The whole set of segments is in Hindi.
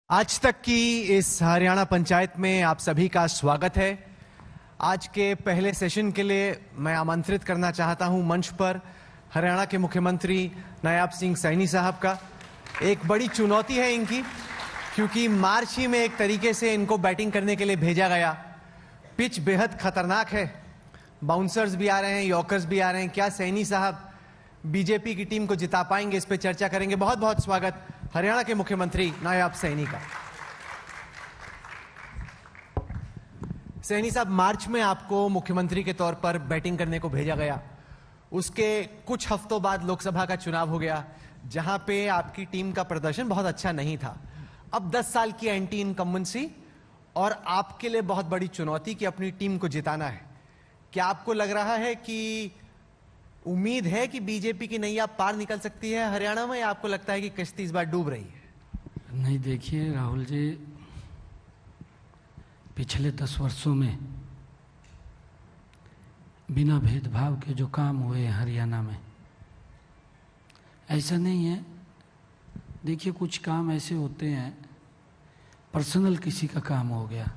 आज तक की इस हरियाणा पंचायत में आप सभी का स्वागत है। आज के पहले सेशन के लिए मैं आमंत्रित करना चाहता हूं मंच पर हरियाणा के मुख्यमंत्री नायब सिंह सैनी साहब का। एक बड़ी चुनौती है इनकी, क्योंकि मार्च ही में एक तरीके से इनको बैटिंग करने के लिए भेजा गया। पिच बेहद खतरनाक है, बाउंसर्स भी आ रहे हैं, यॉर्कर्स भी आ रहे हैं। क्या सैनी साहब बीजेपी की टीम को जिता पाएंगे, इस पर चर्चा करेंगे। बहुत बहुत स्वागत हरियाणा के मुख्यमंत्री नायब सैनी का। सैनी साहब, मार्च में आपको मुख्यमंत्री के तौर पर बैटिंग करने को भेजा गया। उसके कुछ हफ्तों बाद लोकसभा का चुनाव हो गया, जहां पे आपकी टीम का प्रदर्शन बहुत अच्छा नहीं था। अब 10 साल की एंटी इनकम्बेंसी और आपके लिए बहुत बड़ी चुनौती कि अपनी टीम को जिताना है। क्या आपको लग रहा है कि उम्मीद है कि बीजेपी की नैया पार निकल सकती है हरियाणा में, या आपको लगता है कि कश्ती इस बार डूब रही है? नहीं, देखिए राहुल जी, पिछले 10 वर्षों में बिना भेदभाव के जो काम हुए हैं हरियाणा में, ऐसा नहीं है। देखिए, कुछ काम ऐसे होते हैं, पर्सनल किसी का काम हो गया।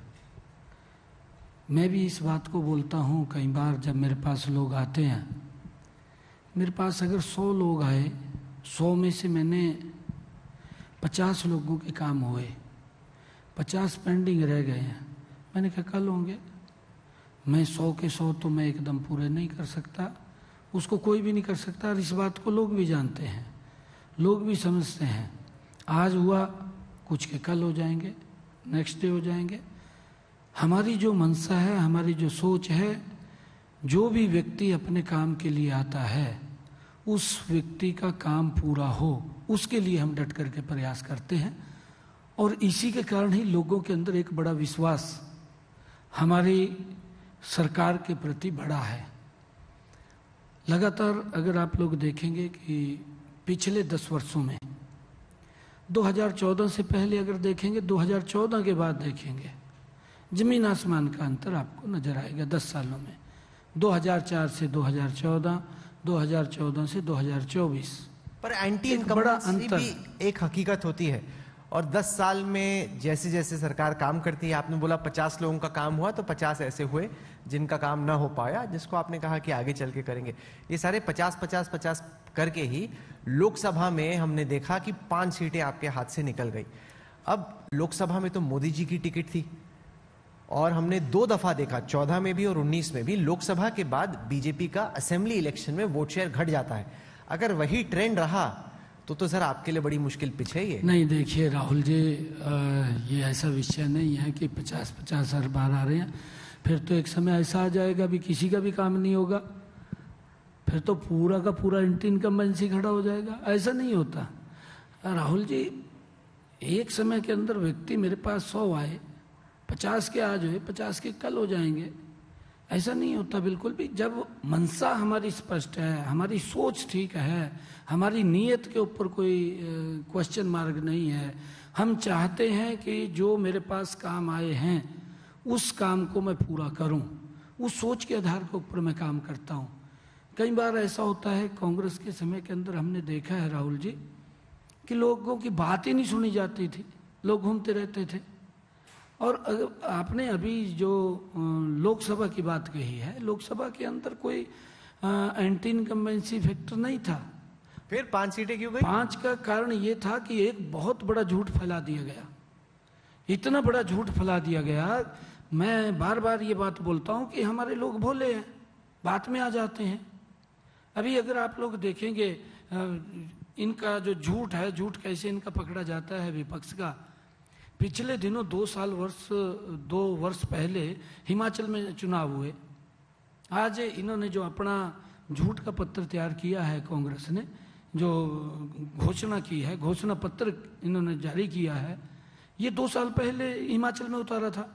मैं भी इस बात को बोलता हूँ कई बार, जब मेरे पास लोग आते हैं, मेरे पास अगर 100 लोग आए, 100 में से मैंने 50 लोगों के काम हुए, 50 पेंडिंग रह गए हैं। मैंने कहा कल होंगे। मैं 100 के 100 तो मैं एकदम पूरे नहीं कर सकता, उसको कोई भी नहीं कर सकता। और इस बात को लोग भी जानते हैं, लोग भी समझते हैं। आज हुआ, कुछ के कल हो जाएंगे, नेक्स्ट डे हो जाएंगे। हमारी जो मंशा है, हमारी जो सोच है, जो भी व्यक्ति अपने काम के लिए आता है उस व्यक्ति का काम पूरा हो, उसके लिए हम डट करके प्रयास करते हैं। और इसी के कारण ही लोगों के अंदर एक बड़ा विश्वास हमारी सरकार के प्रति बढ़ा है। लगातार अगर आप लोग देखेंगे कि पिछले 10 वर्षों में, 2014 से पहले अगर देखेंगे, 2014 के बाद देखेंगे, जमीन आसमान का अंतर आपको नजर आएगा 10 सालों में। 2004 से 2014, 2014 से 2024। पर एंटी इनकम्बेंसी भी एक हकीकत होती है, और 10 साल में जैसे जैसे सरकार काम करती है, आपने बोला 50 लोगों का काम हुआ, तो 50 ऐसे हुए जिनका काम ना हो पाया, जिसको आपने कहा कि आगे चल के करेंगे। ये सारे 50-50-50 करके ही लोकसभा में हमने देखा कि 5 सीटें आपके हाथ से निकल गई। अब लोकसभा में तो मोदी जी की टिकट थी, और हमने 2 दफा देखा, 14 में भी और 19 में भी, लोकसभा के बाद बीजेपी का असेंबली इलेक्शन में वोट शेयर घट जाता है। अगर वही ट्रेंड रहा तो सर आपके लिए बड़ी मुश्किल पिच है ये। नहीं, देखिए राहुल जी, ये ऐसा विषय नहीं है कि 50-50 हर बार आ रहे हैं। फिर तो एक समय ऐसा आ जाएगा भी किसी का भी काम नहीं होगा, फिर तो पूरा का पूरा एंटी इनकम्बेंसी खड़ा हो जाएगा। ऐसा नहीं होता राहुल जी। एक समय के अंदर व्यक्ति मेरे पास 100 आए, 50 के आज हुए, 50 के कल हो जाएंगे, ऐसा नहीं होता बिल्कुल भी। जब मंशा हमारी स्पष्ट है, हमारी सोच ठीक है, हमारी नीयत के ऊपर कोई क्वेश्चन मार्क नहीं है, हम चाहते हैं कि जो मेरे पास काम आए हैं उस काम को मैं पूरा करूं, उस सोच के आधार के ऊपर मैं काम करता हूं। कई बार ऐसा होता है, कांग्रेस के समय के अंदर हमने देखा है राहुल जी, कि लोगों की बात ही नहीं सुनी जाती थी, लोग घूमते रहते थे। और अगर आपने अभी जो लोकसभा की बात कही है, लोकसभा के अंदर कोई एंटी इनकम्बेंसी फैक्टर नहीं था। फिर 5 सीटें क्यों गई? 5 का कारण ये था कि एक बहुत बड़ा झूठ फैला दिया गया, इतना बड़ा झूठ फैला दिया गया। मैं बार बार ये बात बोलता हूँ कि हमारे लोग भोले हैं, बात में आ जाते हैं। अभी अगर आप लोग देखेंगे इनका जो झूठ है, झूठ कैसे इनका पकड़ा जाता है विपक्ष का। पिछले दिनों 2 वर्ष पहले हिमाचल में चुनाव हुए। आज इन्होंने जो अपना झूठ का पत्र तैयार किया है, कांग्रेस ने जो घोषणा की है, घोषणा पत्र इन्होंने जारी किया है, ये 2 साल पहले हिमाचल में उतारा था।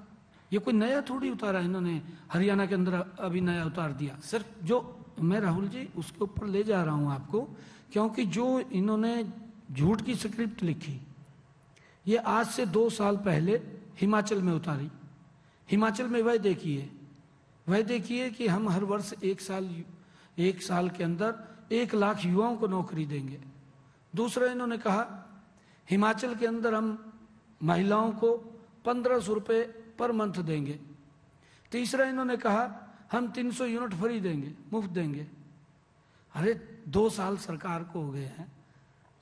ये कोई नया थोड़ी उतारा, इन्होंने हरियाणा के अंदर अभी नया उतार दिया। सर, जो मैं राहुल जी उसके ऊपर ले जा रहा हूं आपको, क्योंकि जो इन्होंने झूठ की स्क्रिप्ट लिखी, ये आज से 2 साल पहले हिमाचल में उतारी। हिमाचल में वह देखिए कि हम हर वर्ष 1 साल के अंदर 1 लाख युवाओं को नौकरी देंगे। दूसरा इन्होंने कहा हिमाचल के अंदर हम महिलाओं को 1500 रुपये पर मंथ देंगे। तीसरा इन्होंने कहा हम 300 यूनिट फ्री देंगे, मुफ्त देंगे। अरे 2 साल सरकार को हो गए हैं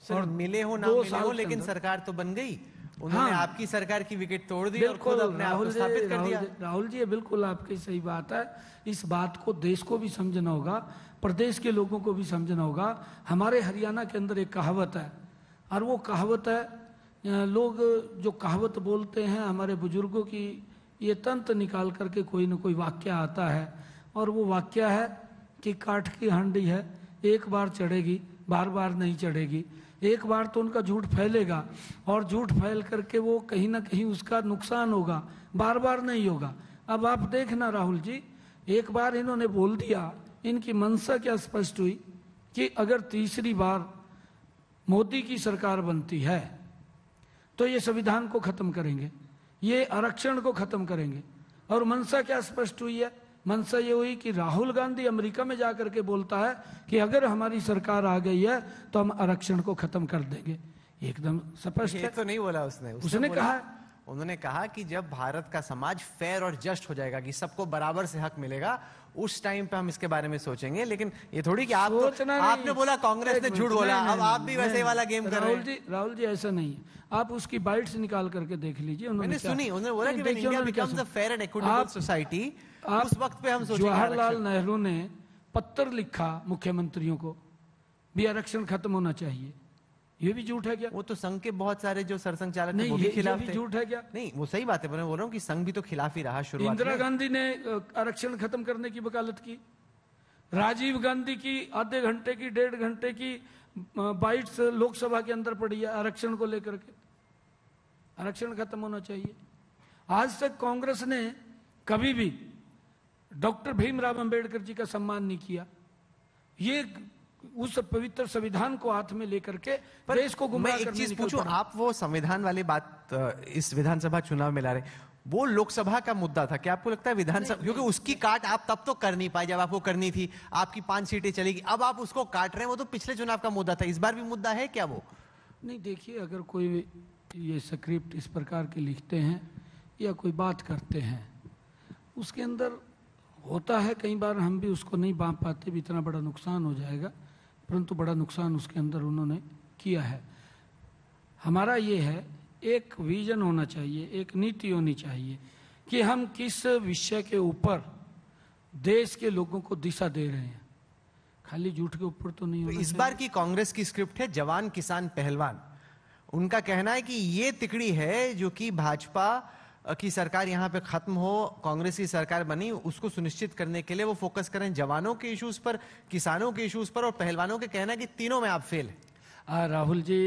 और मिले हो ना मिले हो, लेकिन सरकार तो बन गई। उन्होंने आपकी सरकार की विकेट तोड़ दी और खुद अपने आप को स्थापित कर दिया। राहुल जी, ये बिल्कुल आपकी सही बात है। इस बात को देश को भी समझना होगा, प्रदेश के लोगों को भी समझना होगा। हमारे हरियाणा के अंदर एक कहावत है, और वो कहावत है, लोग जो कहावत बोलते हैं हमारे बुजुर्गों की, ये तंत्र निकाल करके कोई ना कोई वाक्य आता है, और वो वाक्य है कि काठ की हांडी है, एक बार चढ़ेगी, बार बार नहीं चढ़ेगी। एक बार तो उनका झूठ फैलेगा, और झूठ फैल करके वो कहीं ना कहीं उसका नुकसान होगा, बार बार नहीं होगा। अब आप देखना राहुल जी, एक बार इन्होंने बोल दिया, इनकी मंशा क्या स्पष्ट हुई कि अगर तीसरी बार मोदी की सरकार बनती है तो ये संविधान को खत्म करेंगे, ये आरक्षण को खत्म करेंगे। और मंशा क्या स्पष्ट हुई है? मंशा ये हुई कि राहुल गांधी अमेरिका में जाकर के बोलता है कि अगर हमारी सरकार आ गई है तो हम आरक्षण को खत्म कर देंगे। एकदम स्पष्ट है। तो नहीं बोला उसने, उसने कहा, उन्होंने कहा कि जब भारत का समाज फेयर और जस्ट हो जाएगा, कि सबको बराबर से हक मिलेगा, उस टाइम पे हम इसके बारे में सोचेंगे। लेकिन ये थोड़ी कि आप तो, आपने बोला कांग्रेस ने झूठ बोला, अब आप भी वैसे वाला गेम कर रहे हैं। राहुल जी ऐसा नहीं है, आप उसकी बाइट्स निकाल करके देख लीजिए। उन्होंने सुनी, उन्होंने बोला कि when India becomes a fair and equitable society, उस वक्त पे हम सोचेंगे। जवाहरलाल नेहरू ने पत्र लिखा मुख्यमंत्रियों को भी आरक्षण खत्म होना चाहिए। ये भी झूठ है क्या? वो तो संघ के बहुत सारे जो सरसंघ चालक नहीं, वो भी खिलाफ थे। झूठ है क्या? नहीं, वो सही बात है, मैं बोल रहा हूँ कि संघ भी तो खिलाफ ही रहा शुरुआत में। इंदिरा गांधी ने आरक्षण खत्म करने की वकालत की, राजीव गांधी की आधे घंटे की 1.5 घंटे की बाइट्स लोकसभा के अंदर पड़ी है आरक्षण को लेकर के। आरक्षण खत्म होना चाहिए। आज तक कांग्रेस ने कभी भी डॉक्टर भीमराव अंबेडकर जी का सम्मान नहीं किया। ये उस पवित्र संविधान को हाथ में लेकर के देश को गुमराह करने। एक चीज पूछूं, आप वो संविधान वाली बात इस विधानसभा चुनाव में ला रहे, वो लोकसभा का मुद्दा था। क्या आपको लगता है विधानसभा, क्योंकि उसकी काट आप तब तो कर नहीं पाए जब आपको करनी थी, आपकी 5 सीटें चलेगी, अब आप उसको काट रहे हैं, वो तो पिछले चुनाव का मुद्दा था, इस बार भी मुद्दा है क्या वो? नहीं, देखिए, अगर कोई ये स्क्रिप्ट इस प्रकार के लिखते हैं या कोई बात करते हैं, उसके अंदर होता है कई बार हम भी उसको नहीं बांध पाते, भी इतना बड़ा नुकसान हो जाएगा, परंतु बड़ा नुकसान उसके अंदर उन्होंने किया है। हमारा ये है, एक विजन होना चाहिए, एक नीति होनी चाहिए कि हम किस विषय के ऊपर देश के लोगों को दिशा दे रहे हैं, खाली झूठ के ऊपर तो नहीं होना। इस बार की कांग्रेस की स्क्रिप्ट है जवान किसान पहलवान। उनका कहना है कि ये तिकड़ी है जो कि भाजपा की सरकार यहाँ पे खत्म हो, कांग्रेस की सरकार बनी, उसको सुनिश्चित करने के लिए वो फोकस करें जवानों के इश्यूज पर, किसानों के इश्यूज पर, और पहलवानों के कहना है कि तीनों में आप फेल है। राहुल जी,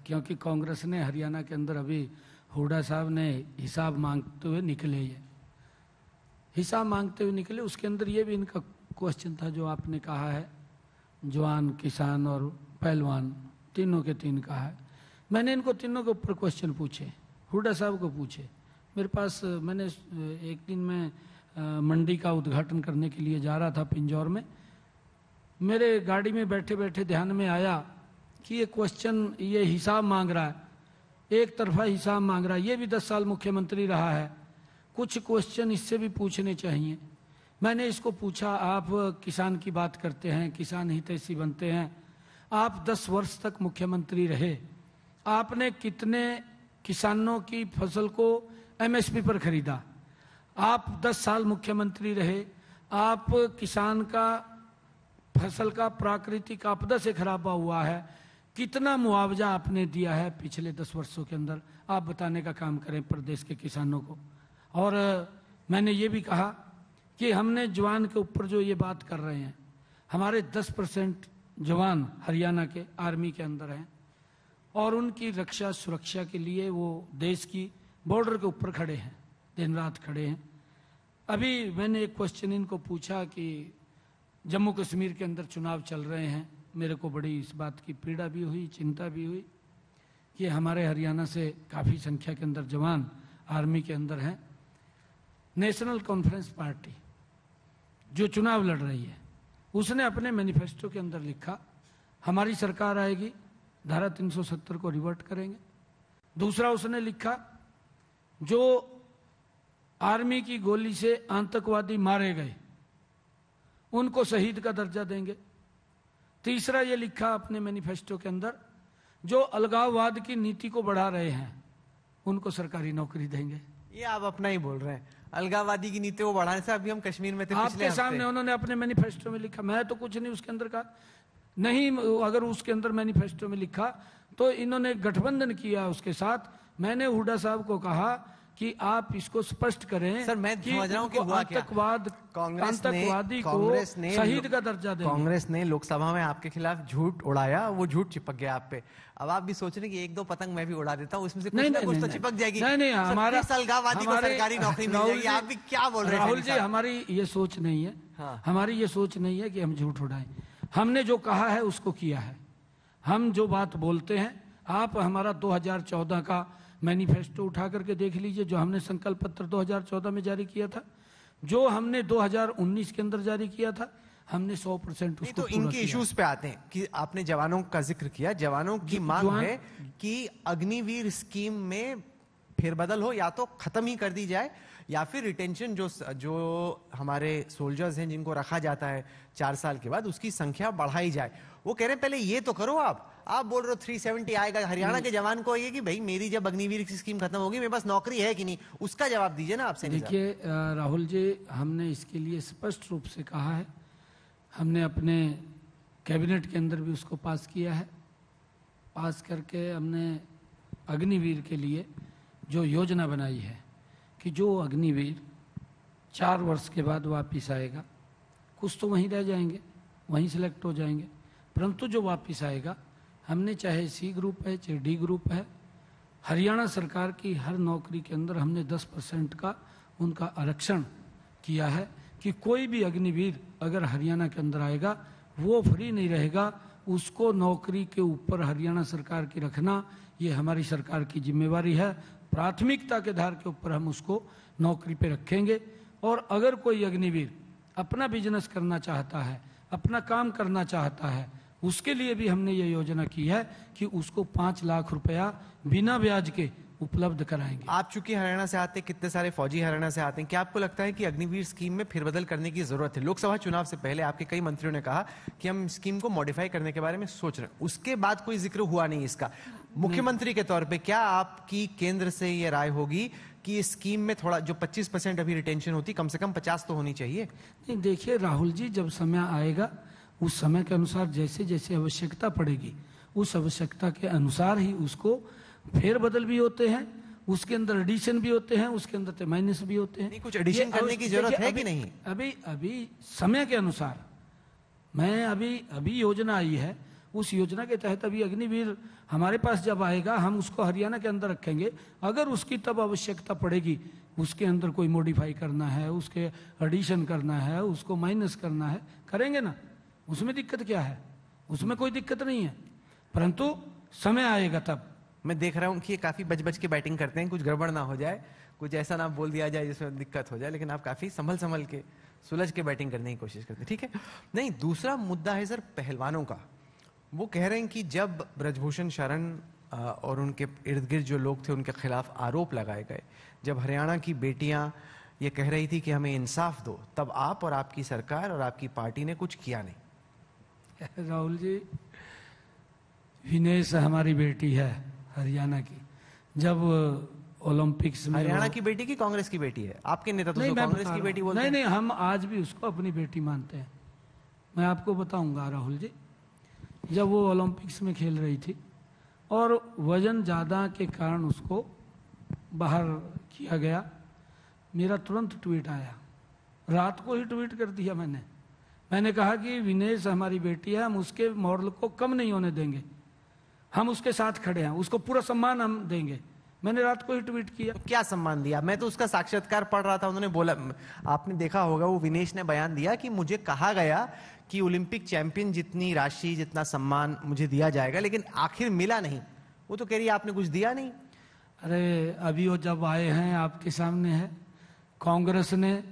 क्योंकि कांग्रेस ने हरियाणा के अंदर अभी हुड्डा साहब ने हिसाब मांगते हुए निकले, ये हिसाब मांगते हुए निकले, उसके अंदर ये भी इनका क्वेश्चन था जो आपने कहा है, जवान किसान और पहलवान तीनों के 3 कहा है। मैंने इनको तीनों के ऊपर क्वेश्चन पूछे, हुड्डा साहब को पूछे। मेरे पास, मैंने एक दिन में मंडी का उद्घाटन करने के लिए जा रहा था पिंजौर में, मेरे गाड़ी में बैठे बैठे ध्यान में आया कि ये क्वेश्चन, ये हिसाब मांग रहा है, एक तरफा हिसाब मांग रहा है, ये भी 10 साल मुख्यमंत्री रहा है, कुछ क्वेश्चन इससे भी पूछने चाहिए। मैंने इसको पूछा, आप किसान की बात करते हैं, किसान हितैषी बनते हैं, आप 10 वर्ष तक मुख्यमंत्री रहे, आपने कितने किसानों की फसल को एमएसपी पर खरीदा? आप 10 साल मुख्यमंत्री रहे, आप किसान का फसल का प्राकृतिक आपदा से खराबा हुआ है, कितना मुआवजा आपने दिया है पिछले 10 वर्षों के अंदर? आप बताने का काम करें प्रदेश के किसानों को। और मैंने ये भी कहा कि हमने जवान के ऊपर जो ये बात कर रहे हैं, हमारे 10% जवान हरियाणा के आर्मी के अंदर हैं, और उनकी रक्षा सुरक्षा के लिए वो देश की बॉर्डर के ऊपर खड़े हैं, दिन रात खड़े हैं। अभी मैंने एक क्वेश्चन इनको पूछा कि जम्मू कश्मीर के अंदर चुनाव चल रहे हैं, मेरे को बड़ी इस बात की पीड़ा भी हुई, चिंता भी हुई कि हमारे हरियाणा से काफ़ी संख्या के अंदर जवान आर्मी के अंदर हैं। नेशनल कॉन्फ्रेंस पार्टी जो चुनाव लड़ रही है, उसने अपने मैनिफेस्टो के अंदर लिखा, हमारी सरकार आएगी, धारा 370 को रिवर्ट करेंगे, दूसरा उसने लिखा जो आर्मी की गोली से आतंकवादी मारे गए उनको शहीद का दर्जा देंगे। तीसरा ये लिखा अपने मैनिफेस्टो के अंदर जो अलगाववाद की नीति को बढ़ा रहे हैं उनको सरकारी नौकरी देंगे। ये आप अपना ही बोल रहे हैं, अलगाववादी की नीति को बढ़ाने से। अभी हम कश्मीर में थे आपके सामने उन्होंने अपने मैनिफेस्टो में लिखा, मैं तो कुछ नहीं उसके अंदर का नहीं। अगर उसके अंदर मैनिफेस्टो में लिखा तो इन्होंने गठबंधन किया उसके साथ। मैंने हुड्डा साहब को कहा कि आप इसको स्पष्ट करें। सर मैं समझ रहा हूं कि हुआ क्या, आतंकवादी को शहीद का दर्जा देंगे। कांग्रेस ने लोकसभा में आपके खिलाफ झूठ उड़ाया, वो झूठ चिपक गया आप पे। अब आप भी सोच रहे कि एक दो पतंग मैं भी उड़ा देता हूँ, उसमें से कुछ ना कुछ तो चिपक जाएगी। नहीं, हमारा अलगाववादी को सरकारी नौकरी मिल जाएगी। आप भी क्या बोल रहे हैं राहुल जी? हमारी ये सोच नहीं है। हमारी ये सोच नहीं है कि हम झूठ उड़ाएं। हमने जो कहा है उसको किया है। हम जो बात बोलते हैं, आप हमारा 2014 का मैनिफेस्टो उठा करके देख लीजिए, जो हमने संकल्प पत्र 2014 में जारी किया था, जो हमने 2019 के अंदर जारी किया था, हमने 100% उसको तो इनके इश्यूज पे आते हैं कि आपने जवानों का जिक्र किया। जवानों की मांग है कि अग्निवीर स्कीम में फेरबदल हो, या तो खत्म ही कर दी जाए या फिर रिटेंशन जो हमारे सोल्जर्स हैं जिनको रखा जाता है 4 साल के बाद, उसकी संख्या बढ़ाई जाए। वो कह रहे हैं पहले ये तो करो। आप बोल रहे हो 370 आएगा। हरियाणा के जवान को ये कि भाई मेरी जब अग्निवीर की स्कीम खत्म होगी मेरे पास नौकरी है कि नहीं, उसका जवाब दीजिए ना आपसे। देखिए राहुल जी, हमने इसके लिए स्पष्ट रूप से कहा है। हमने अपने कैबिनेट के अंदर भी उसको पास किया है। पास करके हमने अग्निवीर के लिए जो योजना बनाई है कि जो अग्निवीर 4 वर्ष के बाद वापिस आएगा, कुछ तो वहीं रह जाएंगे, वहीं सेलेक्ट हो जाएंगे, परंतु जो वापिस आएगा, हमने चाहे सी ग्रुप है चाहे डी ग्रुप है, हरियाणा सरकार की हर नौकरी के अंदर हमने 10% का उनका आरक्षण किया है कि कोई भी अग्निवीर अगर हरियाणा के अंदर आएगा वो फ्री नहीं रहेगा। उसको नौकरी के ऊपर हरियाणा सरकार की रखना ये हमारी सरकार की जिम्मेवारी है। प्राथमिकता के आधार के ऊपर हम उसको नौकरी पे रखेंगे। और अगर कोई अग्निवीर अपना बिजनेस करना चाहता है, अपना काम करना चाहता है, उसके लिए भी हमने ये योजना की है कि उसको 5 लाख रुपया बिना ब्याज के उपलब्ध कराएंगे। आप चूंकि हरियाणा से आते हैं, कितने सारे फौजी हरियाणा से आते हैं, क्या आपको लगता है कि अग्निवीर स्कीम में फेरबदल करने की जरूरत है? लोकसभा चुनाव से पहले आपके कई मंत्रियों ने कहा कि हम स्कीम को मॉडिफाई करने के बारे में सोच रहे हैं, उसके बाद कोई जिक्र हुआ नहीं इसका। मुख्यमंत्री के तौर पे क्या आपकी केंद्र से ये राय होगी कि इस स्कीम में थोड़ा जो 25% अभी रिटेंशन होती, कम से कम 50 तो होनी चाहिए? नहीं, देखिए राहुल जी, जब समय आएगा उस समय के अनुसार जैसे जैसे आवश्यकता पड़ेगी उस आवश्यकता के अनुसार ही उसको फेरबदल भी होते हैं, उसके अंदर एडिशन भी होते हैं, उसके अंदर माइनस भी होते हैं। नहीं, कुछ एडिशन करने की जरूरत है कि नहीं? अभी समय के अनुसार मैं अभी योजना आई है, उस योजना के तहत अभी अग्निवीर हमारे पास जब आएगा हम उसको हरियाणा के अंदर रखेंगे। अगर उसकी तब आवश्यकता पड़ेगी, उसके अंदर कोई मॉडिफाई करना है, उसके एडिशन करना है, उसको माइनस करना है, करेंगे ना। उसमें दिक्कत क्या है? उसमें कोई दिक्कत नहीं है, परंतु समय आएगा तब। मैं देख रहा हूं कि ये काफी बच के बैटिंग करते हैं, कुछ गड़बड़ ना हो जाए, कुछ ऐसा ना बोल दिया जाए जिसमें दिक्कत हो जाए, लेकिन आप काफी संभल के सुलझ के बैटिंग करने की कोशिश करते हैं। ठीक है। नहीं, दूसरा मुद्दा है सर पहलवानों का। वो कह रहे हैं कि जब ब्रजभूषण शरण और उनके इर्द गिर्द जो लोग थे उनके खिलाफ आरोप लगाए गए, जब हरियाणा की बेटियां ये कह रही थी कि हमें इंसाफ दो, तब आप और आपकी सरकार और आपकी पार्टी ने कुछ किया नहीं। राहुल जी, विनेश हमारी बेटी है हरियाणा की। जब ओलंपिक्स में हरियाणा की बेटी की कांग्रेस की बेटी है? आपके नेता तो कांग्रेस की बेटी बोलते हैं। नहीं, हम आज भी उसको अपनी बेटी मानते हैं। मैं आपको बताऊंगा राहुल जी, जब वो ओलंपिक्स में खेल रही थी और वजन ज़्यादा के कारण उसको बाहर किया गया, मेरा तुरंत ट्वीट आया, रात को ही ट्वीट कर दिया मैंने कहा कि विनेश हमारी बेटी है, हम उसके मॉडल को कम नहीं होने देंगे, हम उसके साथ खड़े हैं, उसको पूरा सम्मान हम देंगे। मैंने रात को ही ट्वीट किया। तो क्या सम्मान दिया? मैं तो उसका साक्षात्कार पढ़ रहा था, उन्होंने बोला, आपने देखा होगा, वो विनेश ने बयान दिया कि मुझे कहा गया कि ओलंपिक चैंपियन जितनी राशि जितना सम्मान मुझे दिया जाएगा, लेकिन आखिर मिला नहीं। वो तो कह रही है आपने कुछ दिया नहीं। अरे अभी वो जब आए हैं आपके सामने है, कांग्रेस ने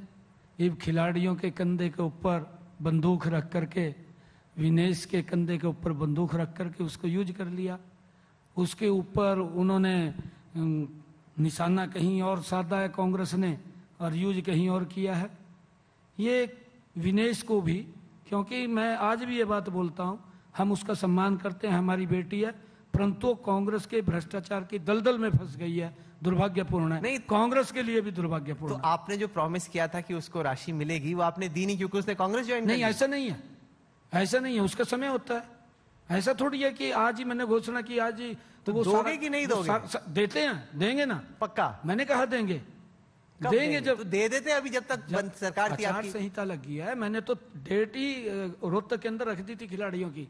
इन खिलाड़ियों के कंधे के ऊपर बंदूक रख करके, विनेश के कंधे के ऊपर बंदूक रख करके उसको यूज कर लिया। उसके ऊपर उन्होंने निशाना कहीं और साधा है कांग्रेस ने और यूज कहीं और किया है। ये विनेश को भी, क्योंकि मैं आज भी ये बात बोलता हूं, हम उसका सम्मान करते हैं, हमारी बेटी है, परंतु कांग्रेस के भ्रष्टाचार की दलदल में फंस गई है, दुर्भाग्यपूर्ण है। नहीं, कांग्रेस के लिए भी दुर्भाग्यपूर्ण तो आपने जो प्रॉमिस किया था कि उसको राशि मिलेगी वो आपने दी नहीं क्योंकि उसने कांग्रेस ज्वाइन नहीं, ऐसा नहीं है, ऐसा नहीं है, उसका समय होता है। ऐसा थोड़ी है कि आज ही मैंने घोषणा की आज ही तो वो दोगे कि नहीं दोगे? देते हैं, देंगे ना, पक्का। मैंने कहा देंगे, देंगे जब तो दे देते अभी जब तक सरकार थी आचार संहिता लग गई है। मैंने तो डेट ही रोहतक के अंदर रख दी थी खिलाड़ियों की,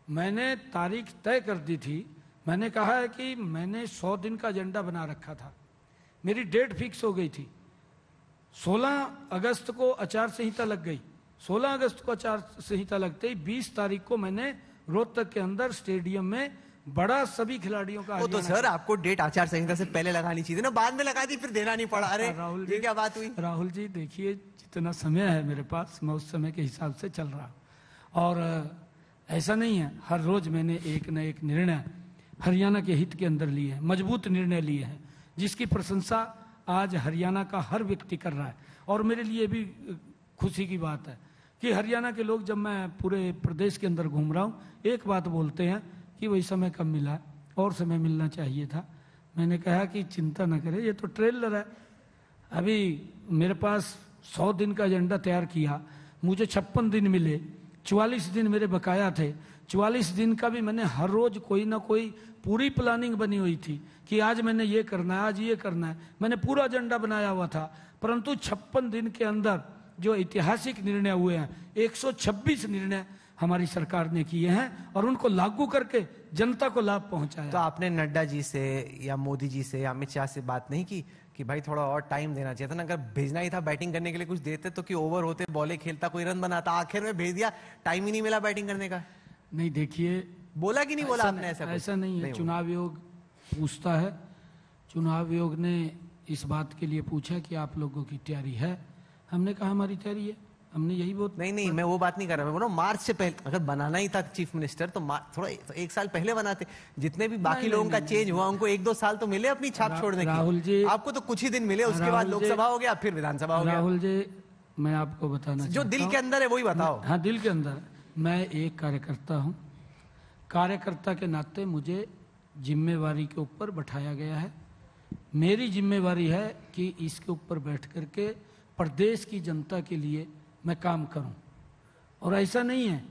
मैंने तारीख तय कर दी थी। मैंने कहा है कि मैंने 100 दिन का एजेंडा बना रखा था, मेरी डेट फिक्स हो गई थी। 16 अगस्त को आचार संहिता लग गई, 16 अगस्त को आचार संहिता लगते ही 20 तारीख को मैंने रोहतक के अंदर स्टेडियम में बड़ा सभी खिलाड़ियों का। वो तो सर आपको डेट आचार संहिता से पहले लगानी चाहिए ना, बाद में लगा दी फिर देना नहीं पड़ा। अरे राहुल जी, क्या बात हुई? राहुल जी देखिए, जितना समय है मेरे पास मैं उस समय के हिसाब से चल रहा, और ऐसा नहीं है, हर रोज मैंने एक न एक निर्णय हरियाणा के हित के अंदर लिए हैं, मजबूत निर्णय लिए हैं, जिसकी प्रशंसा आज हरियाणा का हर व्यक्ति कर रहा है। और मेरे लिए भी खुशी की बात है कि हरियाणा के लोग, जब मैं पूरे प्रदेश के अंदर घूम रहा हूँ, एक बात बोलते हैं कि वही समय कम मिला और समय मिलना चाहिए था। मैंने कहा कि चिंता न करें, ये तो ट्रेलर है। अभी मेरे पास 100 दिन का एजेंडा तैयार किया, मुझे 56 दिन मिले, 44 दिन मेरे बकाया थे। 44 दिन का भी मैंने हर रोज कोई ना कोई पूरी प्लानिंग बनी हुई थी कि आज मैंने ये करना है, आज ये करना है, मैंने पूरा एजेंडा बनाया हुआ था। परंतु 56 दिन के अंदर जो ऐतिहासिक निर्णय हुए हैं, 126 निर्णय हमारी सरकार ने किए हैं और उनको लागू करके जनता को लाभ पहुंचाया। तो आपने नड्डा जी से या मोदी जी से या अमित शाह से बात नहीं की कि भाई थोड़ा और टाइम देना चाहिए था ना? अगर भेजना ही था बैटिंग करने के लिए कुछ देते तो कि ओवर होते, बॉले खेलता, कोई रन बनाता, आखिर में भेज दिया, टाइम ही नहीं मिला बैटिंग करने का। नहीं देखिए, बोला कि नहीं बोला आपने? ऐसा नहीं है, चुनाव आयोग पूछता है, चुनाव आयोग ने इस बात के लिए पूछा कि आप लोगों की तैयारी है, हमने कहा हमारी तैयारी है, हमने यही बहुत। नहीं, मैं वो बात नहीं कर रहा, मैं बोल रहा हूँ मार्च से पहले अगर बनाना ही था चीफ मिनिस्टर तो थोड़ा तो 1 साल पहले बनाते। जितने भी बाकी लोगों का चेंज हुआ उनको 1-2 साल तो मिले अपनी छाप छोड़ने की। राहुल जी, आपको तो कुछ ही दिन मिले, उसके बाद लोकसभा हो गया, फिर विधानसभा हो गया। राहुल जी, मैं आपको बताना जो दिल के अंदर है वही बताओ। हाँ, दिल के अंदर मैं एक कार्यकर्ता हूँ, कार्यकर्ता के नाते मुझे जिम्मेवारी के ऊपर बैठाया गया है। मेरी जिम्मेवारी है कि इसके ऊपर बैठ करके प्रदेश की जनता के लिए मैं काम करूं। और ऐसा नहीं है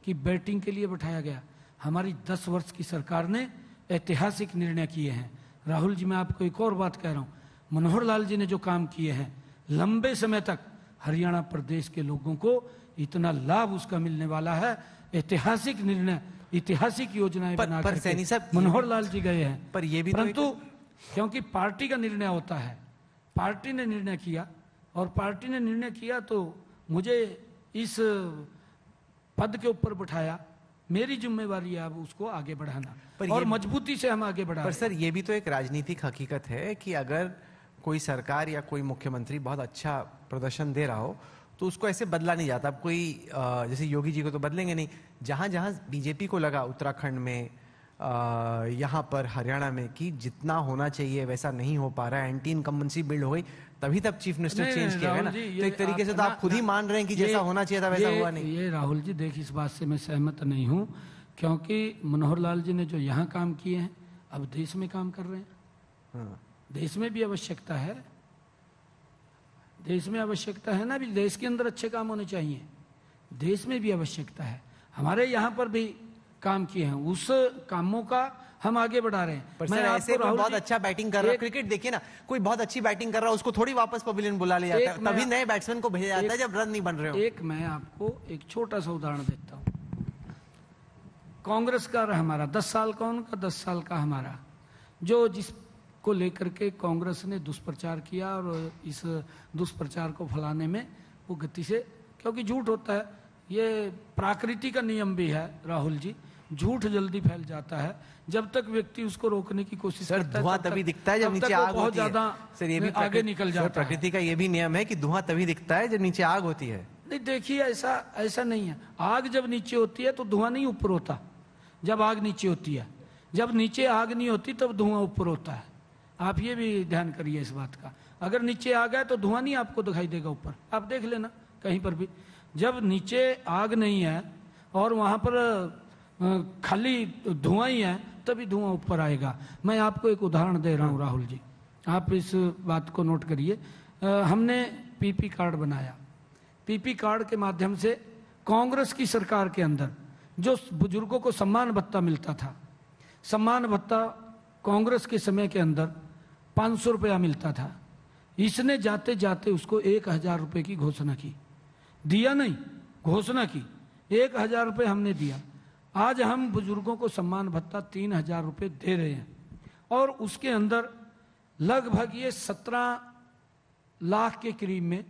कि बैटिंग के लिए बैठाया गया, हमारी 10 वर्ष की सरकार ने ऐतिहासिक निर्णय किए हैं। राहुल जी, मैं आपको एक और बात कह रहा हूं, मनोहर लाल जी ने जो काम किए हैं, लंबे समय तक हरियाणा प्रदेश के लोगों को इतना लाभ उसका मिलने वाला है। ऐतिहासिक निर्णय, ऐतिहासिक योजनाएं बना करके मनोहर लाल जी गए हैं। पर ये भी परंतु क्योंकि पार्टी का निर्णय होता है, पार्टी ने निर्णय किया और पार्टी ने निर्णय किया तो मुझे इस पद के ऊपर बिठाया, मेरी जिम्मेवारी है अब उसको आगे बढ़ाना और मजबूती से हम आगे बढ़ा। पर सर ये भी तो एक राजनीतिक हकीकत है कि अगर कोई सरकार या कोई मुख्यमंत्री बहुत अच्छा प्रदर्शन दे रहा हो तो उसको ऐसे बदला नहीं जाता। अब कोई जैसे योगी जी को तो बदलेंगे नहीं, जहां जहां बीजेपी को लगा उत्तराखंड में, यहाँ पर हरियाणा में कि जितना होना चाहिए वैसा नहीं हो पा रहा है, एंटी इनकम्बेंसी बिल्ड हो गई, तभी तब चीफ मिनिस्टर चेंज किया गया ना। तो एक तरीके से तो आप खुद ही मान रहे हैं कि जैसा होना चाहिए था वैसा हुआ नहीं। ये राहुल जी देख, इस बात से मैं सहमत नहीं हूँ, क्योंकि मनोहर लाल जी ने जो यहाँ काम किए हैं अब देश में काम कर रहे हैं। हाँ। देश में भी आवश्यकता है, देश में आवश्यकता है ना, भी देश के अंदर अच्छे काम होने चाहिए, देश में भी आवश्यकता है। हमारे यहाँ पर भी काम किए हैं, उस कामों का हम आगे बढ़ा रहे हैं। पर सर ऐसे बहुत अच्छा बैटिंग कर रहा है, क्रिकेट देखिए ना, कोई बहुत अच्छी बैटिंग कर रहा है उसको थोड़ी वापस पवेलियन बुला लिया जाता है, तभी नए बैट्समैन को भेजा जाता है जब रन नहीं बन रहे हो। एक मैं आपको एक छोटा सा उदाहरण देता हूँ। कांग्रेस का हमारा 10 साल का, उनका 10 साल का हमारा, जो जिसको लेकर के कांग्रेस ने दुष्प्रचार किया और इस दुष्प्रचार को फैलाने में वो गति से, क्योंकि झूठ होता है, ये प्रकृति का नियम भी है राहुल जी, झूठ जल्दी फैल जाता है। जब तक व्यक्ति उसको रोकने की कोशिश करता है, धुआं तभी दिखता है जब नीचे आग बहुत होती है। ज्यादा सर ये भी आगे निकल जाता है। प्रकृति का ये भी नियम है कि धुआं तभी दिखता है जब नीचे आग होती है। नहीं देखिए, ऐसा नहीं है, आग जब नीचे होती है तो धुआं नहीं ऊपर होता, जब आग नीचे होती है। जब नीचे आग नहीं होती तब धुआं ऊपर होता है। आप ये भी ध्यान करिए इस बात का। अगर नीचे आग है तो धुआं नहीं आपको दिखाई देगा ऊपर, आप देख लेना कहीं पर भी। जब नीचे आग नहीं है और वहां पर खाली धुआं ही है तभी धुआं ऊपर आएगा। मैं आपको एक उदाहरण दे रहा हूं राहुल जी, आप इस बात को नोट करिए। हमने पीपी कार्ड बनाया। पीपी कार्ड के माध्यम से कांग्रेस की सरकार के अंदर जो बुजुर्गों को सम्मान भत्ता मिलता था, सम्मान भत्ता कांग्रेस के समय के अंदर 500 रुपया मिलता था। इसने जाते जाते उसको 1000 रुपये की घोषणा की, दिया नहीं, घोषणा की, 1000 रुपये हमने दिया। आज हम बुजुर्गों को सम्मान भत्ता 3000 रुपये दे रहे हैं और उसके अंदर लगभग ये 17 लाख के करीब में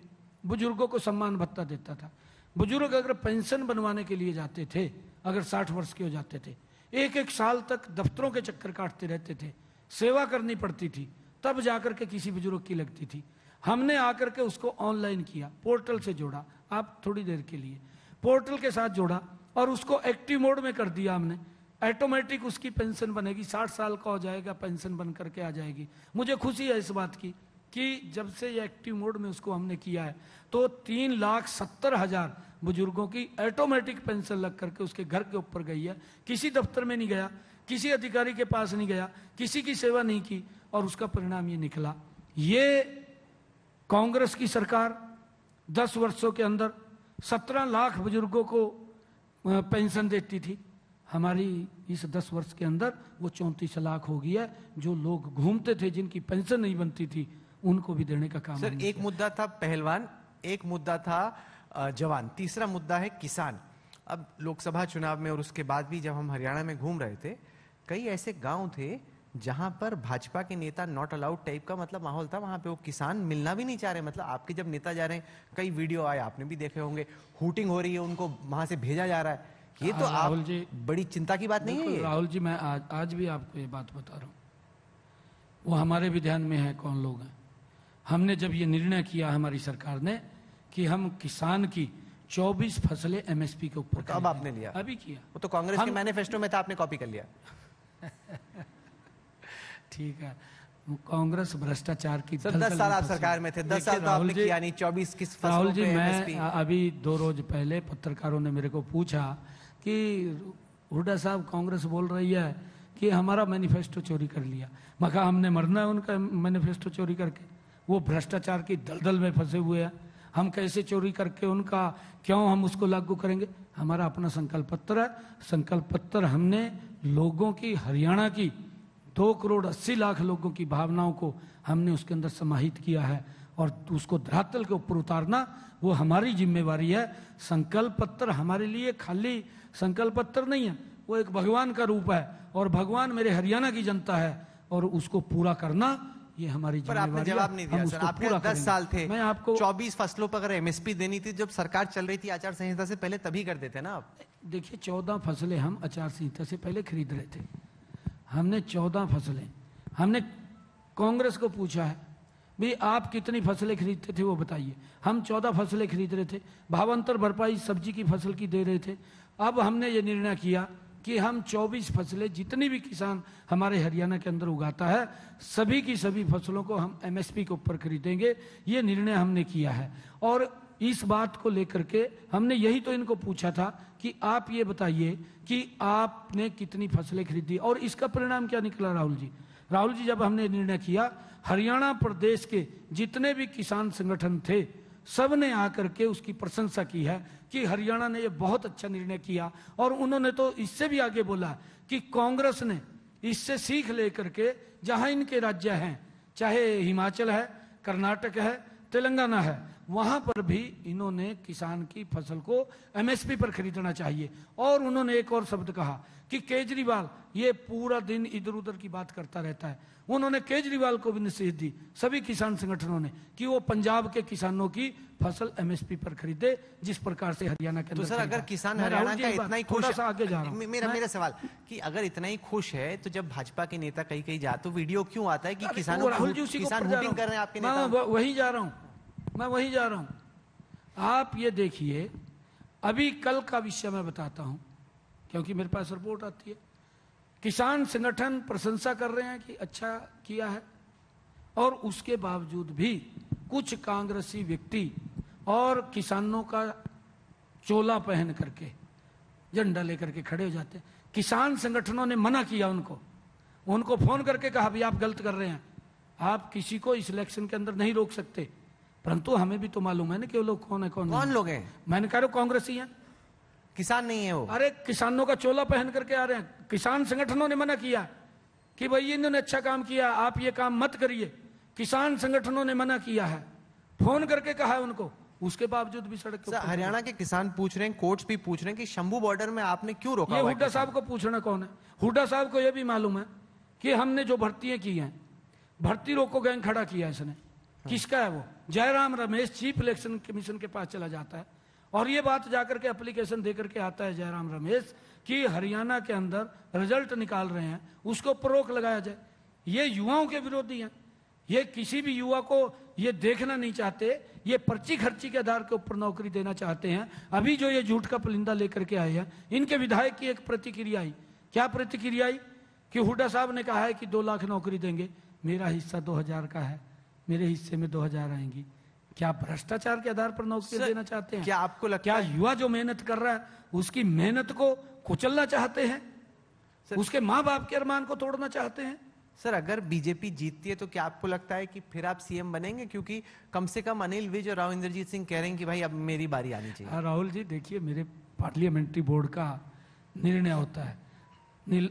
बुजुर्गों को सम्मान भत्ता देता था। बुजुर्ग अगर पेंशन बनवाने के लिए जाते थे, अगर 60 वर्ष के हो जाते थे, एक एक साल तक दफ्तरों के चक्कर काटते रहते थे, सेवा करनी पड़ती थी, तब जाकर के किसी बुजुर्ग की लगती थी। हमने आकर के उसको ऑनलाइन किया, पोर्टल से जोड़ा, आप थोड़ी देर के लिए पोर्टल के साथ जोड़ा और उसको एक्टिव मोड में कर दिया हमने। ऑटोमेटिक उसकी पेंशन बनेगी, 60 साल का हो जाएगा, पेंशन बन करके आ जाएगी। मुझे खुशी है इस बात की कि जब से ये एक्टिव मोड में उसको हमने किया है तो 3,70,000 बुजुर्गों की ऑटोमेटिक पेंशन लग करके उसके घर के ऊपर गई है। किसी दफ्तर में नहीं गया, किसी अधिकारी के पास नहीं गया, किसी की सेवा नहीं की और उसका परिणाम ये निकला। ये कांग्रेस की सरकार 10 वर्षों के अंदर 17 लाख बुजुर्गों को पेंशन देती थी। हमारी इस 10 वर्ष के अंदर वो 34 लाख हो गया है। जो लोग घूमते थे, जिनकी पेंशन नहीं बनती थी, उनको भी देने का काम। सर, एक मुद्दा था पहलवान, एक मुद्दा था जवान, तीसरा मुद्दा है किसान। अब लोकसभा चुनाव में और उसके बाद भी जब हम हरियाणा में घूम रहे थे, कई ऐसे गांव थे जहां पर भाजपा के नेता नॉट अलाउड टाइप का मतलब माहौल था। वहां पे वो किसान मिलना भी नहीं चाह रहे। मतलब आपके जब नेता जा रहे हैं, कई वीडियो आए, आपने भी देखे होंगे, हूटिंग हो रही है, उनको वहां से भेजा जा रहा है। ये तो राहुल जी, बड़ी चिंता की बात नहीं है? राहुल जी, मैं आज भी आपको ये बात बता रहा हूँ, वो हमारे भी ध्यान में है कौन लोग हैं। हमने जब ये निर्णय किया हमारी सरकार ने कि हम किसान की 24 फसलें एमएसपी के ऊपर, तो अब आपने लिया, अभी किया। वो तो कांग्रेस के मैनिफेस्टो में था, आपने कॉपी कर लिया। ठीक है, कांग्रेस भ्रष्टाचार की 10 साल आप सरकार में थे, 10 साल तो आपने किया नहीं, 24 किस फसलों राहुल जी, पे मैं अभी 2 रोज पहले पत्रकारों ने मेरे को पूछा कि हुड्डा साहब, कांग्रेस बोल रही है कि हमारा मैनिफेस्टो चोरी कर लिया। मैं कहा हमने मरना है उनका मैनिफेस्टो चोरी करके, वो भ्रष्टाचार की दलदल में फंसे हुए हैं, हम कैसे चोरी करके उनका, क्यों हम उसको लागू करेंगे? हमारा अपना संकल्प पत्र है। संकल्प पत्र हमने लोगों की, हरियाणा की 2,80,00,000 लोगों की भावनाओं को हमने उसके अंदर समाहित किया है और उसको धरातल के ऊपर उतारना वो हमारी जिम्मेवारी है। संकल्प पत्र हमारे लिए खाली संकल्प पत्र नहीं है, वो एक भगवान का रूप है और भगवान मेरे हरियाणा की जनता है और उसको पूरा करना ये हमारी जिम्मेवारी है। पर आपने जवाब नहीं दिया सर, आपके 10 साल थे, मैं आपको 24 फसलों पर अगर एमएसपी देनी थी जब सरकार चल रही थी आचार संहिता से पहले, तभी कर देते ना आप। देखिए, 14 फसलें हम आचार संहिता से पहले खरीद रहे थे। हमने 14 फसलें, हमने कांग्रेस को पूछा है भाई आप कितनी फसलें खरीदते थे वो बताइए। हम 14 फसलें खरीद रहे थे, भावांतर भरपाई सब्जी की फसल की दे रहे थे। अब हमने ये निर्णय किया कि हम 24 फसलें, जितनी भी किसान हमारे हरियाणा के अंदर उगाता है, सभी की सभी फसलों को हम एमएसपी के ऊपर खरीदेंगे। ये निर्णय हमने किया है और इस बात को लेकर के हमने यही तो इनको पूछा था कि आप ये बताइए कि आपने कितनी फसलें खरीदी और इसका परिणाम क्या निकला। राहुल जी, राहुल जी, जब हमने निर्णय किया, हरियाणा प्रदेश के जितने भी किसान संगठन थे, सब ने आकर के उसकी प्रशंसा की है कि हरियाणा ने ये बहुत अच्छा निर्णय किया। और उन्होंने तो इससे भी आगे बोला कि कांग्रेस ने इससे सीख लेकर के जहां इनके राज्य हैं, चाहे हिमाचल है, कर्नाटक है, तेलंगाना है, वहां पर भी इन्होंने किसान की फसल को एमएसपी पर खरीदना चाहिए। और उन्होंने एक और शब्द कहा कि केजरीवाल ये पूरा दिन इधर उधर की बात करता रहता है। उन्होंने केजरीवाल को भी नसीहत दी, सभी किसान संगठनों ने, कि वो पंजाब के किसानों की फसल एमएसपी पर खरीदे, जिस प्रकार से हरियाणा के अंदर। तो सर, अगर किसान हरियाणा का इतना ही खुश है, आगे जा रहा हूं, मेरा सवाल कि अगर इतना ही खुश है तो जब भाजपा के नेता कहीं कहीं जाते तो वीडियो क्यों आता है कि किसानों किसान वोटिंग कर रहे हैं आपके नेता? मैं वही जा रहा हूं, मैं वही जा रहा हूं। आप ये देखिए, अभी कल का विषय मैं बताता हूं क्योंकि मेरे पास रिपोर्ट आती है। किसान संगठन प्रशंसा कर रहे हैं कि अच्छा किया है, और उसके बावजूद भी कुछ कांग्रेसी व्यक्ति और किसानों का चोला पहन करके झंडा लेकर के खड़े हो जाते हैं। किसान संगठनों ने मना किया उनको फोन करके कहा भी आप गलत कर रहे हैं, आप किसी को इस इलेक्शन के अंदर नहीं रोक सकते। परंतु हमें भी तो मालूम है ना कि वो लोग कौन है कौन लोग हैं। मैंने कहा कांग्रेसी हैं, किसान नहीं है वो। अरे किसानों का चोला पहन करके आ रहे हैं। किसान संगठनों ने मना किया कि भाई इन्होंने अच्छा काम किया, आप ये काम मत करिए। किसान संगठनों ने मना किया है, फोन करके कहा है उनको, उसके बावजूद भी सड़क के ऊपर। हरियाणा के किसान पूछ रहे हैं, कोर्ट्स भी पूछ रहे हैं कि शंभू बॉर्डर में आपने क्यों रोका? ये हुड्डा साहब को पूछना कौन है? हुड्डा साहब को यह भी मालूम है कि हमने जो भर्तियां की हैं, भर्ती रोको गैंग खड़ा किया इसने। किसका है वो? Jairam Ramesh chief election commission के पास चला जाता है और ये बात जाकर के एप्लीकेशन दे करके आता है जयराम रमेश कि हरियाणा के अंदर रिजल्ट निकाल रहे हैं, उसको पर रोक लगाया जाए। ये युवाओं के विरोधी हैं, ये किसी भी युवा को ये देखना नहीं चाहते, ये पर्ची खर्ची के आधार के ऊपर नौकरी देना चाहते हैं। अभी जो ये झूठ का पुलिंदा लेकर के आए हैं, इनके विधायक की एक प्रतिक्रिया आई। क्या प्रतिक्रिया आई? कि हुड्डा साहब ने कहा है कि 2 लाख नौकरी देंगे, मेरा हिस्सा 2000 का है, मेरे हिस्से में 2000 आएंगी। क्या भ्रष्टाचार के आधार पर नौकरी देना चाहते हैं? क्या आपको लगता क्या है युवा जो मेहनत कर रहा है उसकी मेहनत को कुचलना चाहते हैं? उसके माँ बाप के अरमान को तोड़ना चाहते हैं? सर, अगर बीजेपी जीतती है तो क्या आपको लगता है कि फिर आप सीएम बनेंगे? क्योंकि कम से कम अनिल विज और राव इंद्रजीत सिंह कह रहे हैं कि भाई अब मेरी बारी आनी चाहिए। राहुल जी देखिए, मेरे पार्लियामेंट्री बोर्ड का निर्णय होता है।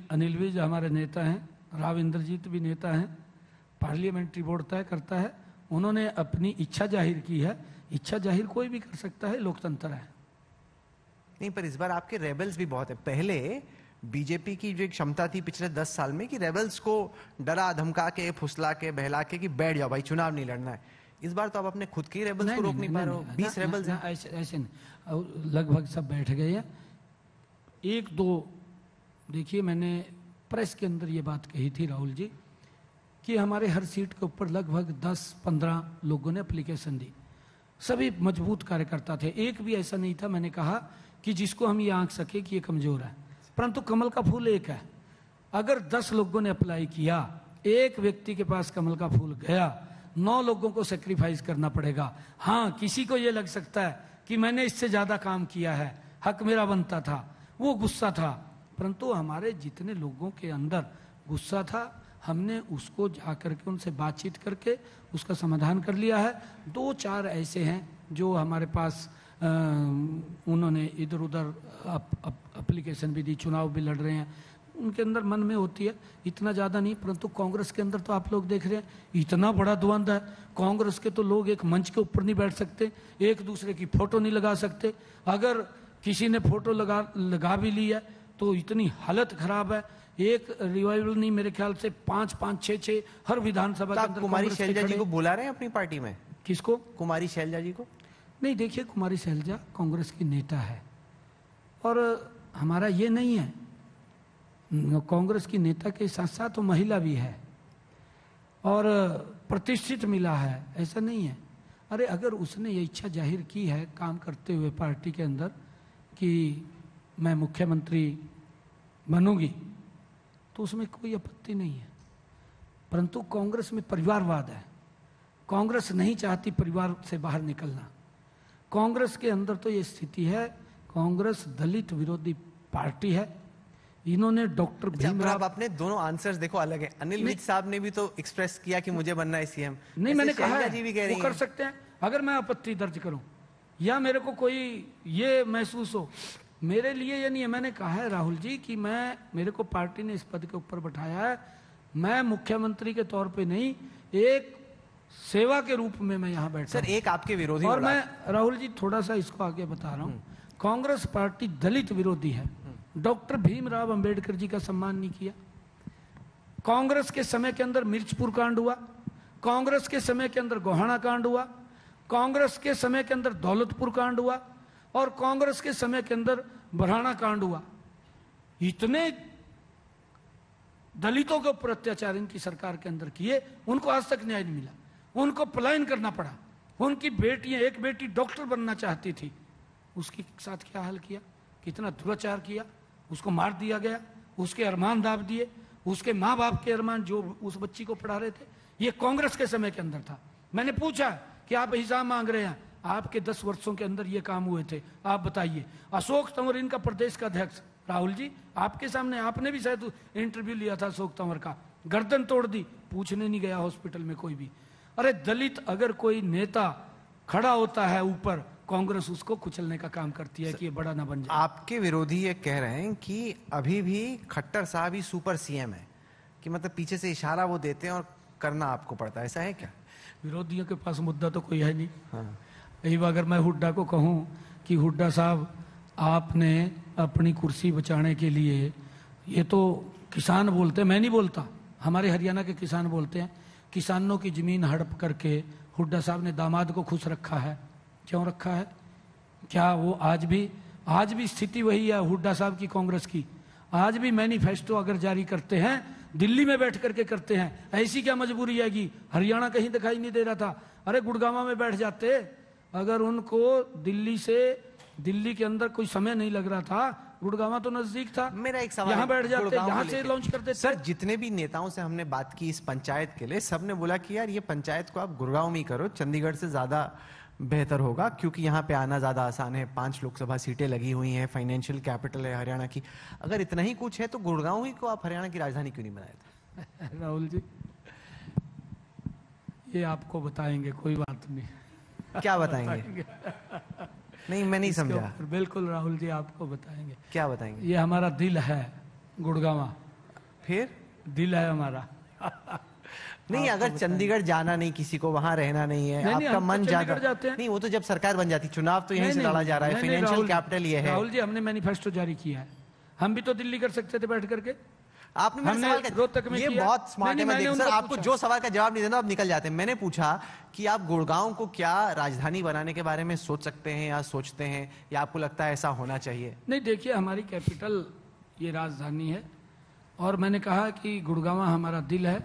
अनिल विज हमारे नेता हैं, राव इंद्रजीत भी नेता हैं, पार्लियामेंट्री बोर्ड तय करता है। उन्होंने अपनी इच्छा जाहिर की है, इच्छा जाहिर कोई भी कर सकता है, लोकतंत्र है। नहीं, पर इस बार आपके रेबल्स भी बहुत है। पहले बीजेपी की जो एक क्षमता थी पिछले 10 साल में कि रेबल्स को डरा धमका के, फुसला के, बहला के कि बैठ जाओ भाई, चुनाव नहीं लड़ना है। इस बार तो आप अपने खुद के रेबल्स को रोक नहीं पा रहे हो। 20 रेबल्स हैं। ऐसे नहीं, लगभग सब बैठ गए हैं। 1-2 देखिए, मैंने प्रेस के अंदर ये बात कही थी राहुल जी कि हमारे हर सीट के ऊपर लगभग 10-15 लोगों ने एप्लीकेशन दी। सभी मजबूत कार्यकर्ता थे, एक भी ऐसा नहीं था मैंने कहा कि जिसको हम ये आंक सके कि ये कमजोर है। परंतु कमल का फूल एक है। अगर 10 लोगों ने अप्लाई किया, एक व्यक्ति के पास कमल का फूल गया, 9 लोगों को सेक्रीफाइस करना पड़ेगा। हाँ, किसी को ये लग सकता है कि मैंने इससे ज्यादा काम किया है, हक मेरा बनता था, वो गुस्सा था। परंतु हमारे जितने लोगों के अंदर गुस्सा था, हमने उसको जाकर के उनसे बातचीत करके उसका समाधान कर लिया है। 2-4 ऐसे हैं जो हमारे पास उन्होंने इधर उधर एप्लीकेशन भी दी, चुनाव भी लड़ रहे हैं, उनके अंदर मन में होती है, इतना ज़्यादा नहीं। परंतु कांग्रेस के अंदर तो आप लोग देख रहे हैं इतना बड़ा द्वंद्व है। कांग्रेस के तो लोग एक मंच के ऊपर नहीं बैठ सकते, एक दूसरे की फोटो नहीं लगा सकते। अगर किसी ने फोटो लगा भी ली है तो इतनी हालत खराब है। एक रिवाइवल नहीं, मेरे ख्याल से 5-5, 6-6 हर विधानसभा के अंदर। कुमारी शैलजा जी को बुला रहे हैं अपनी पार्टी में? किसको? कुमारी शैलजा जी को? नहीं, देखिए, कुमारी शैलजा कांग्रेस की नेता है और हमारा ये नहीं है, कांग्रेस की नेता के साथ साथ वो महिला भी है और प्रतिष्ठित मिला है, ऐसा नहीं है। अरे अगर उसने ये इच्छा जाहिर की है काम करते हुए पार्टी के अंदर कि मैं मुख्यमंत्री बनूंगी, तो उसमें कोई आपत्ति नहीं है। परंतु कांग्रेस में परिवारवाद है, कांग्रेस नहीं चाहती परिवार से बाहर निकलना। कांग्रेस के अंदर तो ये स्थिति है, कांग्रेस दलित विरोधी पार्टी है। इन्होंने डॉक्टर भीमराव, आप अपने दोनों आंसर्स देखो अलग है। अनिल विज साहब ने भी तो एक्सप्रेस किया कि मुझे बनना है सीएम। नहीं, मैंने कहा है जी भी कह रही वो कर सकते हैं। अगर मैं आपत्ति दर्ज करूं या मेरे को कोई ये महसूस हो, मेरे लिए ये नहीं है। मैंने कहा है राहुल जी कि मेरे को पार्टी ने इस पद के ऊपर बैठाया है, मैं मुख्यमंत्री के तौर पे नहीं, एक सेवा के रूप में मैं यहाँ बैठा। सर, एक आपके विरोधी, और मैं राहुल जी थोड़ा सा इसको आगे बता रहा हूँ, कांग्रेस पार्टी दलित विरोधी है। डॉक्टर भीमराव अंबेडकर जी का सम्मान नहीं किया। कांग्रेस के समय के अंदर मिर्चपुर कांड हुआ, कांग्रेस के समय के अंदर गोहाना कांड हुआ, कांग्रेस के समय के अंदर दौलतपुर कांड हुआ और कांग्रेस के समय के अंदर बरहाना कांड हुआ। इतने दलितों के ऊपर अत्याचार इनकी सरकार के अंदर किए, उनको आज तक न्याय नहीं मिला, उनको पलायन करना पड़ा। उनकी बेटियां, एक बेटी डॉक्टर बनना चाहती थी, उसके साथ क्या हाल किया, कितना दुराचार किया, उसको मार दिया गया, उसके अरमान दाब दिए, उसके माँ बाप के अरमान जो उस बच्ची को पढ़ा रहे थे। ये कांग्रेस के समय के अंदर था। मैंने पूछा कि आप हिसाब मांग रहे हैं, आपके 10 वर्षों के अंदर ये काम हुए थे, आप बताइए। अशोक तंवर इनका प्रदेश का अध्यक्ष, राहुल जी आपके सामने, आपने भी शायद इंटरव्यू लिया था अशोक तंवर का, गर्दन तोड़ दी, पूछने नहीं गया हॉस्पिटल में कोई भी। अरे दलित अगर कोई नेता खड़ा होता है ऊपर, कांग्रेस उसको कुचलने का काम करती है कि ये बड़ा ना बन जाए। आपके विरोधी ये कह रहे हैं कि अभी भी खट्टर साहब ही सुपर सीएम है, कि मतलब पीछे से इशारा वो देते हैं और करना आपको पड़ता है, ऐसा है क्या? विरोधियों के पास मुद्दा तो कोई है नहीं। हाँ। यही अगर मैं हुड्डा को कहूं कि हुड्डा साहब आपने अपनी कुर्सी बचाने के लिए, ये तो किसान बोलते हैं, मैं नहीं बोलता, हमारे हरियाणा के किसान बोलते हैं, किसानों की जमीन हड़प करके हुड्डा साहब ने दामाद को खुश रखा है। क्यों रखा है? क्या वो आज भी स्थिति वही है हुड्डा साहब की, कांग्रेस की? आज भी मैनिफेस्टो अगर जारी करते हैं दिल्ली में बैठ करके करते हैं। ऐसी क्या मजबूरी है कि हरियाणा कहीं दिखाई नहीं दे रहा था? अरे गुड़गांव में बैठ जाते, अगर उनको दिल्ली के अंदर कोई समय नहीं लग रहा था, गुड़गांव तो नजदीक था, मेरा एक सवाल, यहाँ बैठ जाते, यहाँ से लॉन्च कर देते। सर जितने भी नेताओं से हमने बात की इस पंचायत के लिए, सबने बोला कि यार ये पंचायत को आप गुड़गांव में ही करो, चंडीगढ़ से ज्यादा बेहतर होगा, क्योंकि यहाँ पे आना ज्यादा आसान है, 5 लोकसभा सीटें लगी हुई हैं, फाइनेंशियल कैपिटल है हरियाणा की। अगर इतना ही कुछ है तो गुड़गांव ही को आप हरियाणा की राजधानी क्यों नहीं बनाए थे? राहुल जी ये आपको बताएंगे, कोई बात नहीं। क्या बताएंगे? नहीं मैं नहीं समझा। बिल्कुल राहुल जी आपको बताएंगे। क्या बताएंगे? ये हमारा दिल है गुड़गांव, फिर दिल है हमारा। नहीं अगर चंडीगढ़ जाना नहीं, किसी को वहां रहना नहीं है, नहीं, आपका मन चंडीगढ़ जाता जाते हैं। नहीं, वो तो जब सरकार बन जाती, चुनाव तो यहीं से लड़ा जा रहा है, फाइनेंशियल कैपिटल ये है। राहुल जी हमने मैनिफेस्टो जारी किया है, हम भी तो दिल्ली कर सकते थे बैठ करके। आपने मेरे सवाल का रोहतक में ये किया। बहुत स्मार्ट है। मैं देखो सर, आपको जो सवाल का जवाब नहीं देना आप निकल जाते हैं। मैंने पूछा कि आप गुड़गांव को क्या राजधानी बनाने के बारे में सोच सकते हैं या सोचते हैं, या आपको लगता है ऐसा होना चाहिए? नहीं देखिए, हमारी कैपिटल ये राजधानी है, और मैंने कहा कि गुड़गांव हमारा दिल है,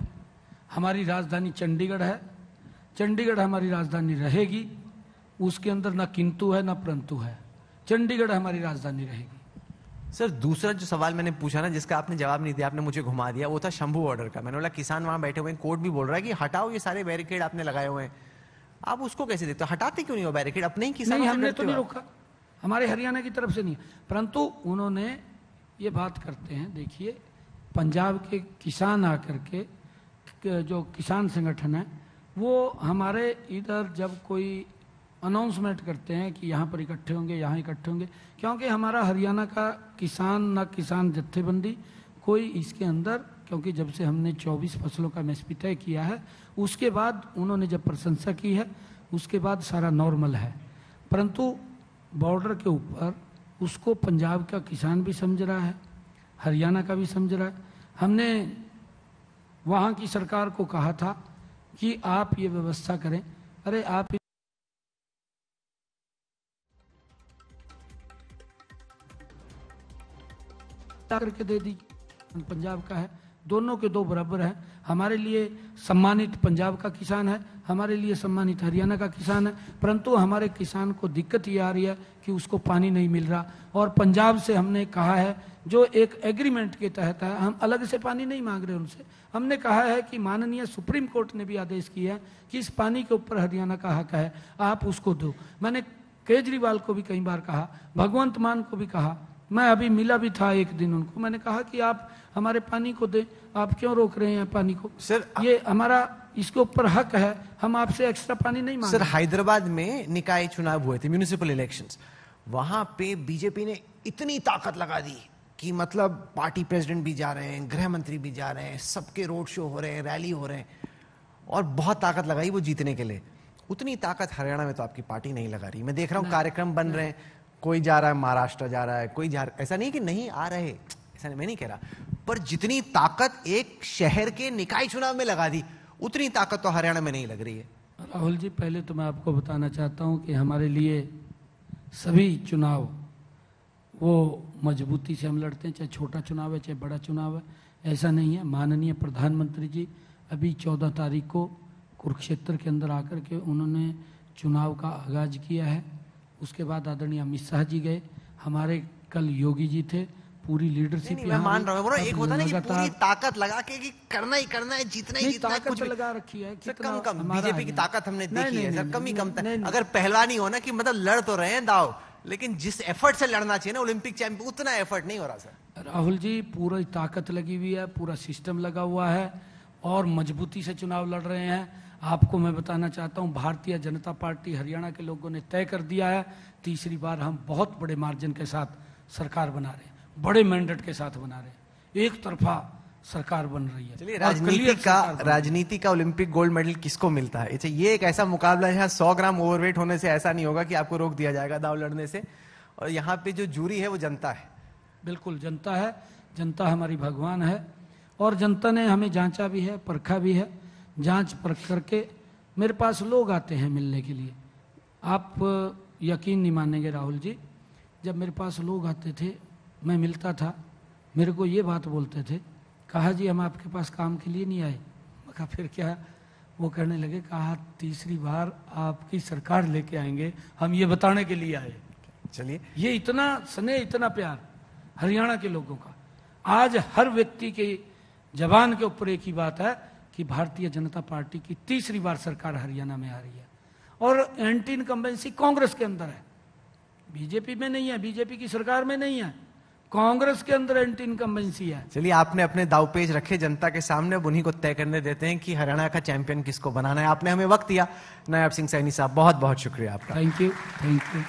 हमारी राजधानी चंडीगढ़ है, चंडीगढ़ हमारी राजधानी रहेगी, उसके अंदर ना किंतु है ना परंतु है, चंडीगढ़ हमारी राजधानी रहेगी। सर दूसरा जो सवाल मैंने पूछा ना, जिसका आपने जवाब नहीं दिया, आपने मुझे घुमा दिया, वो था शंभू ऑर्डर का। मैंने बोला किसान वहां बैठे हुए हैं, कोर्ट भी बोल रहा है कि हटाओ ये सारे बैरिकेड आपने लगाए हुए हैं, आप उसको कैसे देते हो? हटाते क्यों नहीं हो बैरिकेड? अपने ही किसान? नहीं हमने तो नहीं रोका, हमारे हरियाणा की तरफ से नहीं, परंतु उन्होंने ये बात करते हैं। देखिए पंजाब के किसान आकर के, जो किसान संगठन है वो हमारे इधर जब कोई अनाउंसमेंट करते हैं कि यहाँ पर इकट्ठे होंगे, यहाँ इकट्ठे होंगे, क्योंकि हमारा हरियाणा का किसान ना किसान जत्थेबंदी कोई इसके अंदर, क्योंकि जब से हमने 24 फसलों का एमएसपी तय किया है, उसके बाद उन्होंने जब प्रशंसा की है, उसके बाद सारा नॉर्मल है। परंतु बॉर्डर के ऊपर उसको पंजाब का किसान भी समझ रहा है, हरियाणा का भी समझ रहा है। हमने वहाँ की सरकार को कहा था कि आप ये व्यवस्था करें। अरे आप करके दे दी, पंजाब का है, दोनों के दो बराबर है। हमारे लिए सम्मानित पंजाब का किसान है, हमारे लिए सम्मानित हरियाणा का किसान है, परंतु हमारे किसान को दिक्कत ये आ रही है कि उसको पानी नहीं मिल रहा। और पंजाब से हमने कहा है, जो एक एग्रीमेंट के तहत है, हम अलग से पानी नहीं मांग रहे उनसे, हमने कहा है कि माननीय सुप्रीम कोर्ट ने भी आदेश किया है कि इस पानी के ऊपर हरियाणा का हक है, आप उसको दो। मैंने केजरीवाल को भी कई बार कहा, भगवंत मान को भी कहा, मैं अभी मिला भी था एक दिन उनको, मैंने कहा कि आप हमारे पानी को दे, आप क्यों रोक रहे हैं पानी को? सर ये हमारा इसके ऊपर हक है, हम आपसे एक्स्ट्रा पानी नहीं मांग। सर हैदराबाद में निकाय चुनाव हुए थे, म्यूनिसिपल इलेक्शंस, वहां पे बीजेपी ने इतनी ताकत लगा दी कि मतलब पार्टी प्रेसिडेंट भी जा रहे हैं, गृह मंत्री भी जा रहे हैं, सबके रोड शो हो रहे हैं, रैली हो रहे हैं, और बहुत ताकत लगाई वो जीतने के लिए। उतनी ताकत हरियाणा में तो आपकी पार्टी नहीं लगा रही। मैं देख रहा हूँ कार्यक्रम बन रहे हैं, कोई जा रहा है महाराष्ट्र जा रहा है, कोई जा रहा है, ऐसा नहीं कि नहीं आ रहे, ऐसा मैं नहीं कह रहा, पर जितनी ताकत एक शहर के निकाय चुनाव में लगा दी, उतनी ताकत तो हरियाणा में नहीं लग रही है। राहुल जी पहले तो मैं आपको बताना चाहता हूं कि हमारे लिए सभी चुनाव वो मजबूती से हम लड़ते हैं, चाहे छोटा चुनाव है चाहे बड़ा चुनाव है, ऐसा नहीं है। माननीय प्रधानमंत्री जी अभी 14 तारीख को कुरुक्षेत्र के अंदर आकर के उन्होंने चुनाव का आगाज किया है। उसके बाद आदरणीय अमित शाह जी गए, हमारे कल योगी जी थे, पूरी लीडरशिप मैं मान रहा हूँ, एक होता है ना कि पूरी ताकत लगा के कि करना ही करना है, जीतना ही जीतना है, कुछ लगा रखी है। कम कम बीजेपी की ताकत हमने देखी है सर, कम ही कम। अगर पहलवानी हो ना कि मतलब लड़ तो रहे हैं दाव, लेकिन जिस एफर्ट से लड़ना चाहिए ना ओलंपिक चैंपियन, उतना एफर्ट नहीं हो रहा सर। राहुल जी पूरी ताकत लगी हुई है, पूरा सिस्टम लगा हुआ है और मजबूती से चुनाव लड़ रहे हैं। आपको मैं बताना चाहता हूं, भारतीय जनता पार्टी हरियाणा के लोगों ने तय कर दिया है, तीसरी बार हम बहुत बड़े मार्जिन के साथ सरकार बना रहे हैं, बड़े मैंडेट के साथ बना रहे हैं, एक तरफा सरकार बन रही है। चलिए, राजनीति का ओलंपिक गोल्ड मेडल किसको मिलता है? ये एक ऐसा मुकाबला है जहाँ 100 ग्राम ओवरवेट होने से ऐसा नहीं होगा कि आपको रोक दिया जाएगा दाव लड़ने से, और यहाँ पे जो जूरी है वो जनता है। बिल्कुल जनता है, जनता हमारी भगवान है और जनता ने हमें जांचा भी है, परखा भी है। जांच परख करके मेरे पास लोग आते हैं मिलने के लिए, आप यकीन नहीं मानेंगे राहुल जी, जब मेरे पास लोग आते थे मैं मिलता था, मेरे को ये बात बोलते थे, कहा जी हम आपके पास काम के लिए नहीं आए। मैं कहा फिर क्या? वो कहने लगे, कहा तीसरी बार आपकी सरकार लेके आएंगे, हम ये बताने के लिए आए। चलिए, ये इतना स्नेह, इतना प्यार हरियाणा के लोगों का। आज हर व्यक्ति के जबान के ऊपर एक ही बात है कि भारतीय जनता पार्टी की तीसरी बार सरकार हरियाणा में आ रही है और एंटी इनकम्बेंसी कांग्रेस के अंदर है, बीजेपी में नहीं है, बीजेपी की सरकार में नहीं है, कांग्रेस के अंदर एंटी इनकम्बेंसी है। चलिए, आपने अपने दावपेच रखे जनता के सामने, अब उन्हीं को तय करने देते हैं कि हरियाणा का चैंपियन किसको बनाना है। आपने हमें वक्त दिया। नायब सिंह सैनी साहब, बहुत बहुत शुक्रिया आपका। Thank you, thank you.